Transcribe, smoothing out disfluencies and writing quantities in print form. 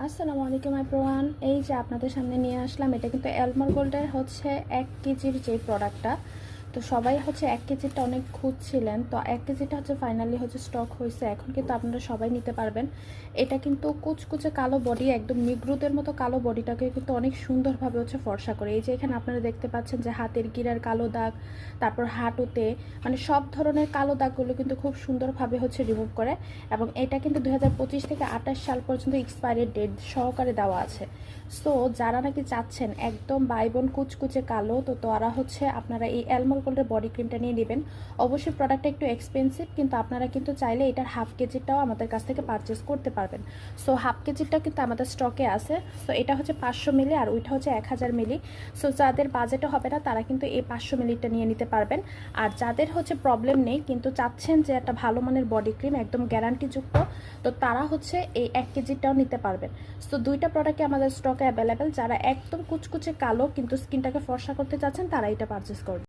আসসালামু আলাইকুম এভরিওয়ান। এই যে আপনাদের সামনে নিয়ে আসলাম, এটা কিন্তু এলমার গোল্ডের হচ্ছে 1 কেজির যে প্রোডাক্টটা। তো সবাই হচ্ছে 1 কেজিটা অনেক খুঁজছিলেন, তো 1 কেজিটা হচ্ছে ফাইনালি হচ্ছে স্টক হয়েছে। এখন কিন্তু আপনারা সবাই নিতে পারবেন। এটা কিন্তু কুচকুচে কালো বডি, একদম নিগ্রুদের মতো কালো বডিটাকে কিন্তু অনেক সুন্দরভাবে হচ্ছে ফর্সা করে। এই যে এখানে আপনারা দেখতে পাচ্ছেন যে হাতের গিরার কালো দাগ, তারপর হাঁটুতে, মানে সব ধরনের কালো দাগগুলো কিন্তু খুব সুন্দরভাবে হচ্ছে রিমুভ করে। এবং এটা কিন্তু 2025 থেকে 28 সাল পর্যন্ত এক্সপায়ারি ডেট সহকারে দেওয়া আছে। সো যারা নাকি চাচ্ছেন একদম বাইবন কুচকুচে কালো, তো তারা হচ্ছে আপনারা এই এলমর গোল্ডের বডি ক্রিমটা নিয়ে নেবেন। অবশ্যই প্রোডাক্টটা একটু এক্সপেন্সিভ, কিন্তু আপনারা কিন্তু চাইলে এটার হাফ কেজিটাও আমাদের কাছ থেকে পারচেস করতে পারবেন। সো হাফ কেজিটা কিন্তু আমাদের স্টকে আছে। সো এটা হচ্ছে 500 মিলি আর ওইটা হচ্ছে 1000 মিলি। সো যাদের বাজেটও হবে না তারা কিন্তু এই 500 মিলিটা নিয়ে নিতে পারবেন। আর যাদের হচ্ছে প্রবলেম নেই কিন্তু চাচ্ছেন যে একটা ভালো মানের বডি ক্রিম একদম গ্যারান্টিযুক্ত, তো তারা হচ্ছে এই 1 কেজিটাও নিতে পারবেন। সো দুইটা প্রোডাক্টই আমাদের স্টকে অ্যাভেলেবেল। যারা একদম কুচকুচে কালো কিন্তু স্কিনটাকে ফর্সা করতে চাচ্ছেন তারা এটা পারচেস করবেন।